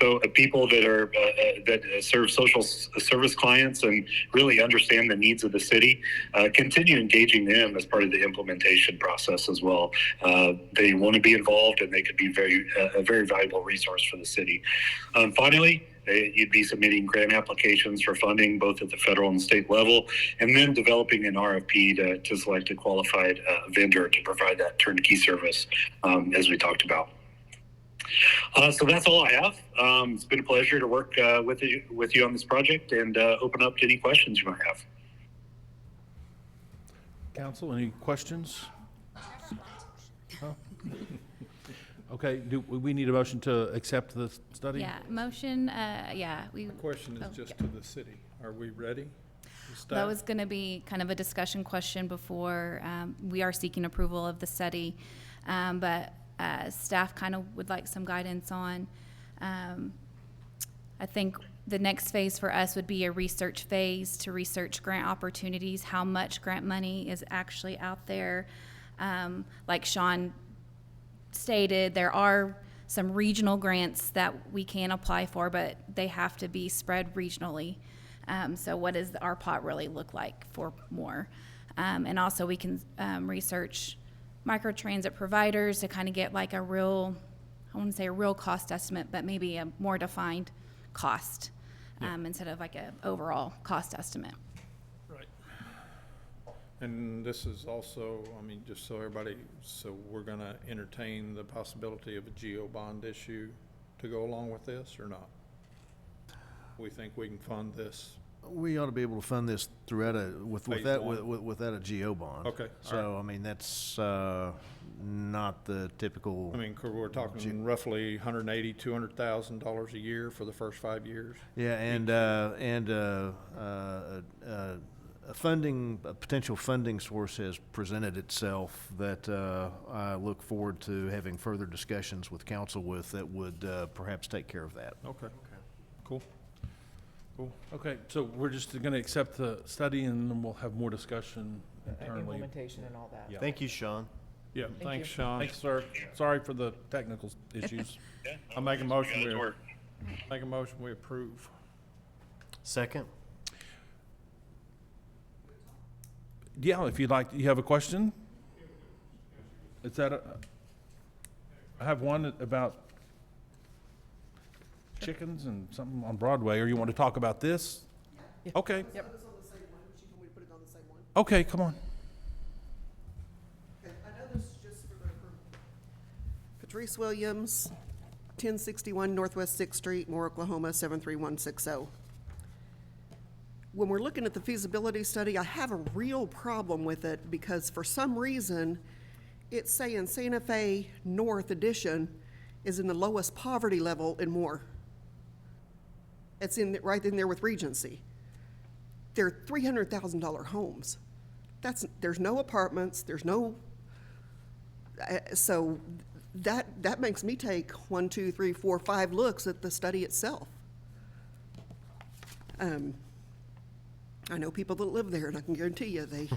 So people that are that serve social service clients and really understand the needs of the city, continue engaging them as part of the implementation process as well. They want to be involved, and they could be a very valuable resource for the city. Finally, you'd be submitting grant applications for funding both at the federal and state level, and then developing an RFP to select a qualified vendor to provide that turnkey service, as we talked about. So that's all I have. It's been a pleasure to work with you on this project, and open up to any questions you might have. Council, any questions? No? Okay, do we need a motion to accept the study? Yeah, motion, yeah. The question is just to the city. Are we ready? That was going to be kind of a discussion question before. We are seeking approval of the study, but staff kind of would like some guidance on. I think the next phase for us would be a research phase to research grant opportunities, how much grant money is actually out there. Like Sean stated, there are some regional grants that we can apply for, but they have to be spread regionally. So what does our pot really look like for more? And also we can research microtransit providers to kind of get like a real, I wouldn't say a real cost estimate, but maybe a more defined cost instead of like an overall cost estimate. Right. And this is also, I mean, just so everybody, so we're going to entertain the possibility of a GO bond issue to go along with this or not? We think we can fund this? We ought to be able to fund this throughout without a GO bond. Okay. So, I mean, that's not the typical. I mean, we're talking roughly $180,000, $200,000 a year for the first 5 years. Yeah, and a potential funding source has presented itself that I look forward to having further discussions with council with that would perhaps take care of that. Okay. Cool. Cool. Okay, so we're just going to accept the study, and then we'll have more discussion internally. Implementation and all that. Yeah. Thank you, Sean. Yeah, thanks, Sean. Thanks, sir. Sorry for the technical issues. I'll make a motion. Make a motion we approve. Second. Yeah, if you'd like, you have a question? Is that I have one about chickens and something on Broadway, or you want to talk about this? Yeah. Okay. Yep. Okay, come on. Okay, I know this is just for the approval. Patrice Williams, 1061 Northwest 6th Street, Moore, Oklahoma, 73160. When we're looking at the feasibility study, I have a real problem with it because for some reason, it's saying Santa Fe North Addition is in the lowest poverty level in Moore. It's right in there with Regency. They're $300,000 homes. There's no apartments, there's no, so that makes me take 1, 2, 3, 4, 5 looks at the study itself. I know people that live there, and I can guarantee you they.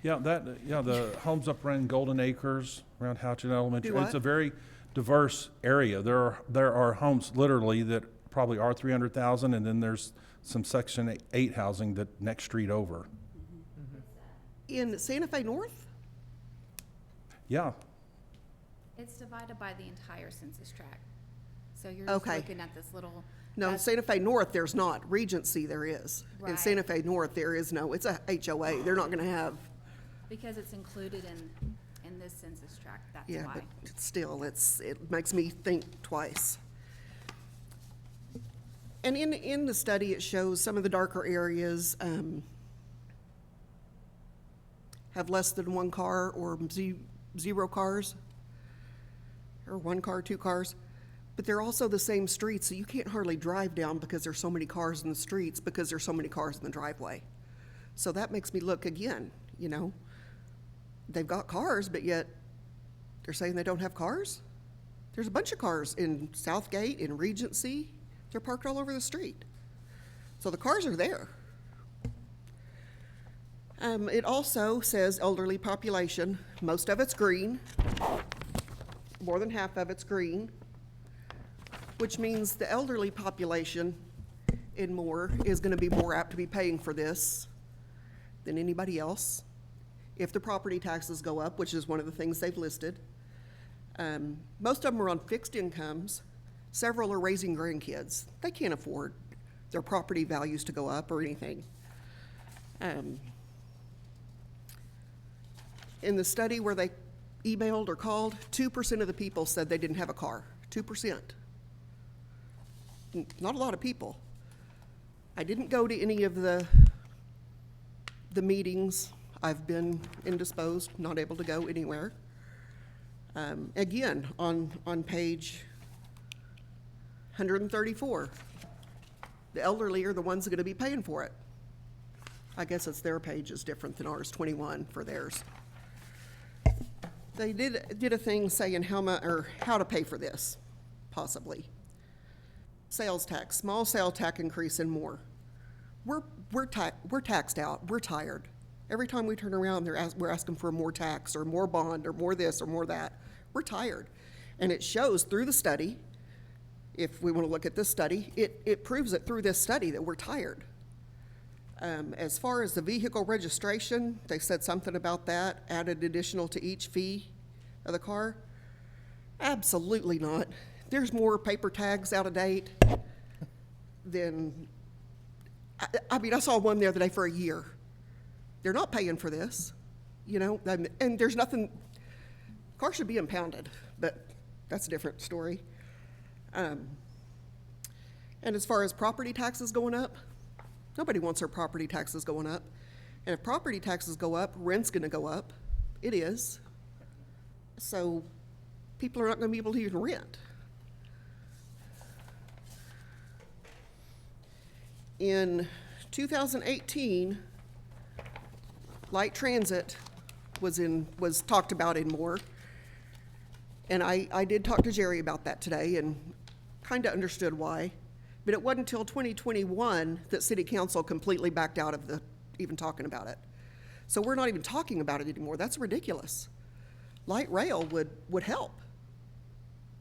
Yeah, the homes up around Golden Acres, around Houchin Elementary. Do what? It's a very diverse area. There are homes literally that probably are 300,000, and then there's some Section 8 housing that next street over. In Santa Fe North? Yeah. It's divided by the entire census tract. So you're just Okay. looking at this little. No, in Santa Fe North, there's not. Regency, there is. In Right. Santa Fe North, there is no. It's a HOA. They're not going to have. Because it's included in this census tract, that's Yeah, why. but still, it makes me think twice. And in the study, it shows some of the darker areas have less than 1 car or 0 cars, or 1 car, 2 cars. But they're also the same streets, so you can't hardly drive down because there's so many cars in the streets because there's so many cars in the driveway. So that makes me look again, they've got cars, but yet They're saying they don't have cars? There's a bunch of cars in Southgate, in Regency. They're parked all over the street. So the cars are there. It also says elderly population. Most of it's green. More than half of it's green, which means the elderly population in Moore is going to be more apt to be paying for this than anybody else if the property taxes go up, which is one of the things they've listed. Most of them are on fixed incomes. Several are raising grandkids. They can't afford their property values to go up or anything. In the study where they emailed or called, 2% of the people said they didn't have a car. 2%. Not a lot of people. I didn't go to any of the meetings. I've been indisposed, not able to go anywhere. Again, on page 134, the elderly are the ones that are going to be paying for it. I guess it's their page is different than ours, 21 for theirs. They did a thing saying how to pay for this, possibly. Sales tax, small sale tax increase and more. We're taxed out. We're tired. Every time we turn around, we're asking for more tax or more bond or more this or more that. We're tired. And it shows through the study, if we want to look at this study, it proves it through this study that we're tired. As far as the vehicle registration, they said something about that, added additional to each fee of the car. Absolutely not. There's more paper tags out of date than, I mean, I saw one the other day for a year. They're not paying for this, you know, and there's nothing, cars should be impounded, but that's a different story. And as far as property taxes going up, nobody wants their property taxes going up. And if property taxes go up, rent's gonna go up. It is. So people are not gonna be able to even rent. In 2018, light transit was talked about in Moore. And I did talk to Jerry about that today and kinda understood why. But it wasn't until 2021 that City Council completely backed out of even talking about it. So we're not even talking about it anymore. That's ridiculous. Light rail would help.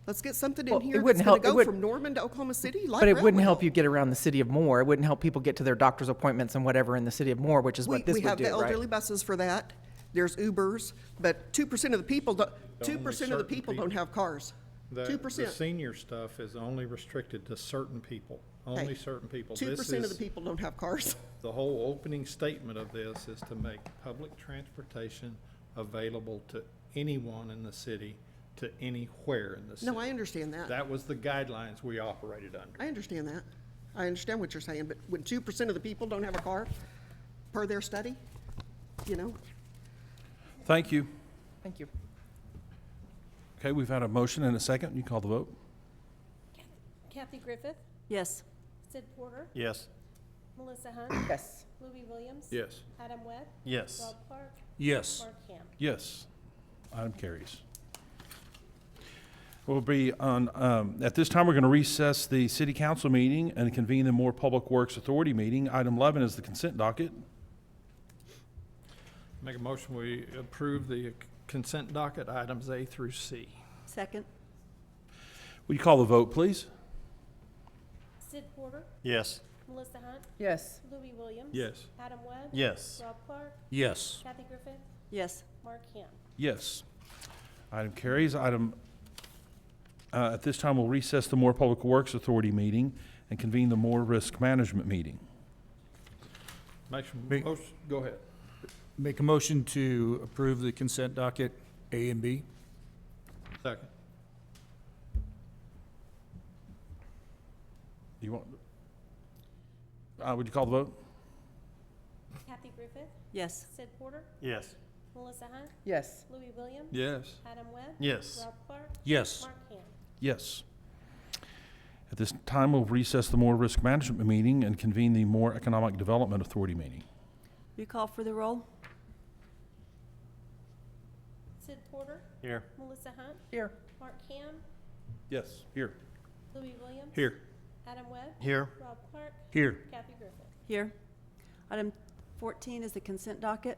Let's get something in here that's gonna go from Norman to Oklahoma City. But it wouldn't help you get around the city of Moore. It wouldn't help people get to their doctor's appointments and whatever in the city of Moore, which is what this would do, right? We have the elderly buses for that. There's Ubers, but 2% of the people, 2% of the people don't have cars. 2%. The senior stuff is only restricted to certain people, only certain people. 2% of the people don't have cars. The whole opening statement of this is to make public transportation available to anyone in the city, to anywhere in the city. No, I understand that. That was the guidelines we operated under. I understand that. I understand what you're saying, but when 2% of the people don't have a car, per their study, you know? Thank you. Thank you. Okay, we've had a motion and a second. You call the vote. Kathy Griffith, Yes. Sid Porter, Yes. Melissa Hunt, Yes. Louis Williams. Yes. Adam Webb. Yes. Rob Clark, Yes. Mark Ham. Yes. Item carries. We'll be on, at this time, we're going to recess the city council meeting and convene the Moore Public Works Authority meeting. Item 11 is the consent docket. Make a motion, we approve the consent docket items A through C. Second? Will you call the vote, please? Sid Porter, Yes. Melissa Hunt, Yes. Louis Williams. Yes. Adam Webb. Yes. Rob Clark, Yes. Kathy Griffith, Yes. Mark Ham. Yes. Item carries. At this time, we'll recess the Moore Public Works Authority meeting and convene the Moore Risk Management meeting. Go ahead. Make a motion to approve the consent docket A and B. Second. You want, would you call the vote? Kathy Griffith, Yes. Sid Porter, Yes. Melissa Hunt, Yes. Louis Williams. Yes. Adam Webb. Yes. Rob Clark, Yes. Mark Ham. Yes. At this time, we'll recess the Moore Risk Management meeting and convene the Moore Economic Development Authority meeting. You call for the roll? Sid Porter, Here. Melissa Hunt. Here. Mark Ham. Yes, here. Louis Williams. Here. Adam Webb. Here. Rob Clark. Here. Kathy Griffith. Here. Item 14 is the consent docket.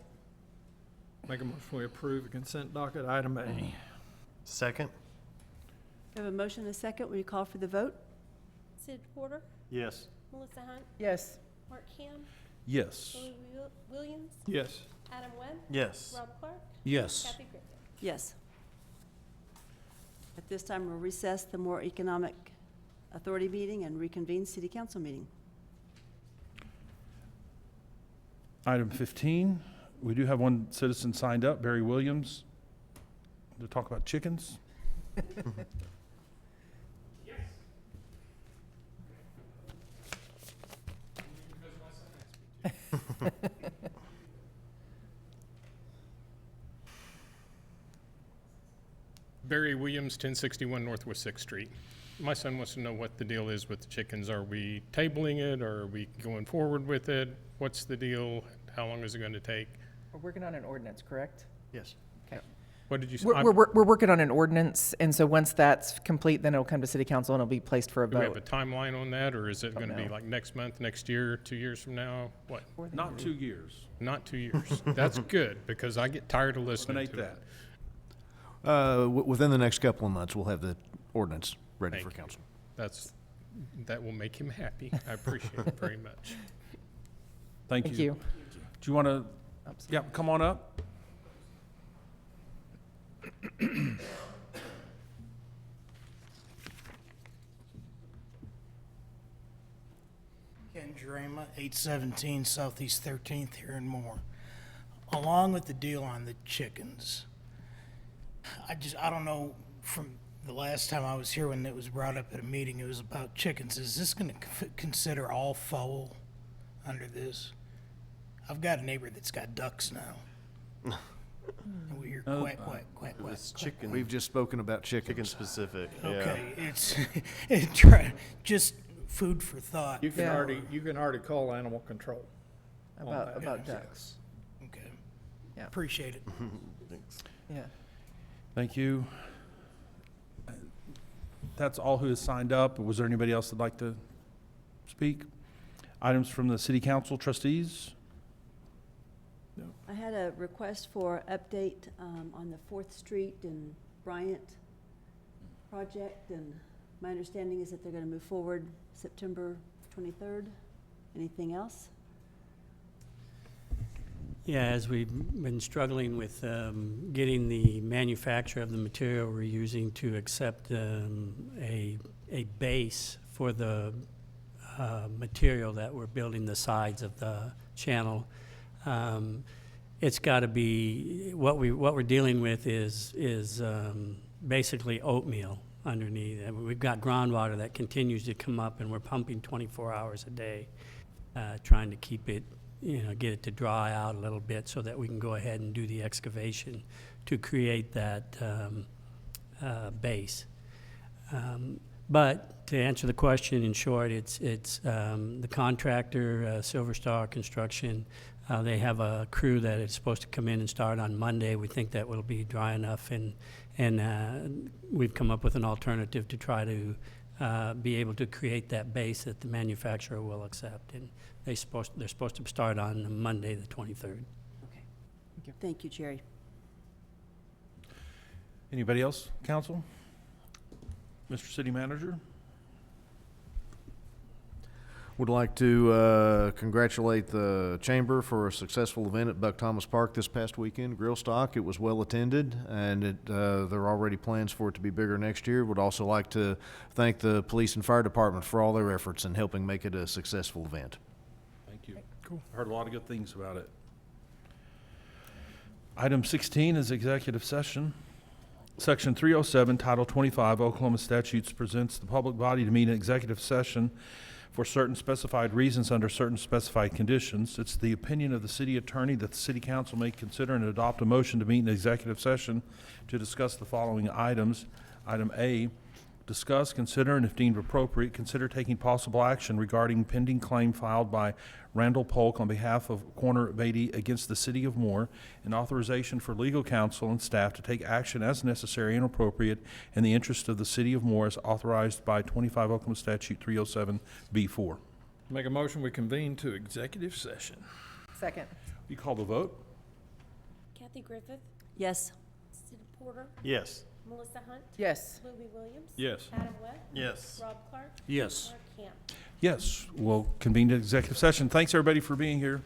Make a motion we approve the consent docket, item A. Second? We have a motion and a second. Will you call for the vote? Sid Porter. Yes. Melissa Hunt. Yes. Mark Ham. Yes. Louis Williams. Yes. Adam Webb. Yes. Rob Clark. Yes. Kathy Griffith. Yes. At this time, we'll recess the Moore Economic Authority meeting and reconvene city council meeting. Item 15, we do have one citizen signed up, Barry Williams, to talk about chickens. Barry Williams, 1061 Northwest 6th Street. My son wants to know what the deal is with the chickens. Are we tabling it, or are we going forward with it? What's the deal? How long is it going to take? We're working on an ordinance, correct? Yes. Okay. What did you say? We're working on an ordinance, and so once that's complete, then it'll come to city council and it'll be placed for a Do we have a vote. timeline on that, or is it going to be no. like next month, next year, 2 years from now? What? Not 2 years. Not 2 years. That's good, because I get tired of listening Eliminate to that. it. Within the next couple of months, we'll have the ordinance ready Thank for you. council. That will make him happy. I appreciate it very much. Thank Thank you. you. Do you want to, yeah, come on up? Ken Jarema, 817 Southeast 13th here in Moore. Along with the deal on the chickens, I don't know, from the last time I was here when it was brought up at a meeting, it was about chickens. Is this going to consider all fowl under this? I've got a neighbor that's got ducks now. And we hear quack, quack, quack, quack. It's chicken. We've just spoken about chickens. Chicken specific, yeah. Okay, it's just food for thought. You can already call animal control. on that. About ducks. Okay. Yeah. Appreciate it. Thanks. Yeah. Thank you. That's all who has signed up. Was there anybody else that'd like to speak? Items from the city council trustees? I had a request for update on the 4th Street and Bryant project, and my understanding is that they're going to move forward September 23rd. Anything else? Yeah, as we've been struggling with getting the manufacturer of the material we're using to accept a base for the material that we're building the sides of the channel. It's got to be, what we're dealing with is basically oatmeal underneath. And we've got groundwater that continues to come up, and we're pumping 24 hours a day, trying to keep it, get it to dry out a little bit so that we can go ahead and do the excavation to create that base. But to answer the question in short, it's the contractor, Silver Star Construction. They have a crew that is supposed to come in and start on Monday. We think that will be dry enough, and we've come up with an alternative to try to be able to create that base that the manufacturer will accept. And they're supposed to start on Monday, the 23rd. Okay. Thank you, Jerry. Anybody else, council? Mr. City Manager? Would like to congratulate the Chamber for a successful event at Buck Thomas Park this past weekend, Grill Stock. It was well attended, and there are already plans for it to be bigger next year. Would also like to thank the police and fire department for all their efforts in helping make it a successful event. Thank you. Cool. Heard a lot of good things about it. Item 16 is executive session. Section 307, Title 25 Oklahoma Statutes presents the public body to meet in executive session for certain specified reasons under certain specified conditions. It's the opinion of the city attorney that the city council may consider and adopt a motion to meet in executive session to discuss the following items. Item A, Discuss, consider, and if deemed appropriate, consider taking possible action regarding pending claim filed by Randall Polk on behalf of Corner Beatty against the City of Moore, and authorization for legal counsel and staff to take action as necessary and appropriate in the interest of the City of Moore as authorized by 25 Oklahoma Statute 307B4. Make a motion, we convene to executive session. Second. You call the vote? Kathy Griffith, Yes. Sid Porter, Yes. Melissa Hunt. Yes. Louis Williams. Yes. Adam Webb. Yes. Rob Clark. Yes. Mark Ham. Yes, we'll convene to executive session. Thanks, everybody, for being here.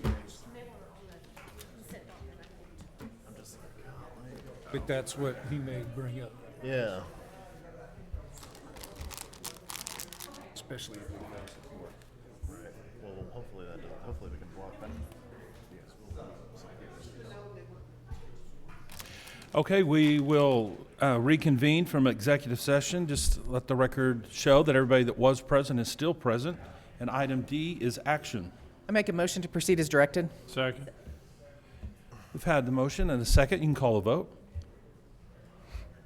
I'm just like, golly. But that's what he may bring up. Yeah. Especially if we have support. Right. Well, hopefully hopefully we can block that. Okay, we will reconvene from executive session. Just let the record show that everybody that was present is still present. And item D is action. I make a motion to proceed as directed. Second. We've had the motion and a second. You can call a vote.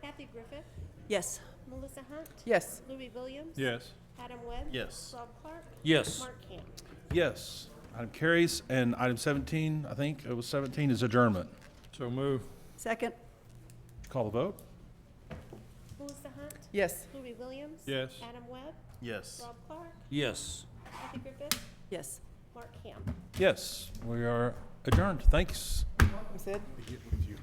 Kathy Griffith, Yes. Melissa Hunt, Yes. Louis Williams. Yes. Adam Webb. Yes. Rob Clark. Yes. Mark Ham. Yes. Item carries. And item 17, I think it was 17, is adjournment. So move. Second? Call the vote. Melissa Hunt, Yes. Louis Williams. Yes. Adam Webb. Yes. Rob Clark. Yes. Kathy Griffith, Yes. Mark Ham. Yes, we are adjourned. Thanks. Sid? Get with you.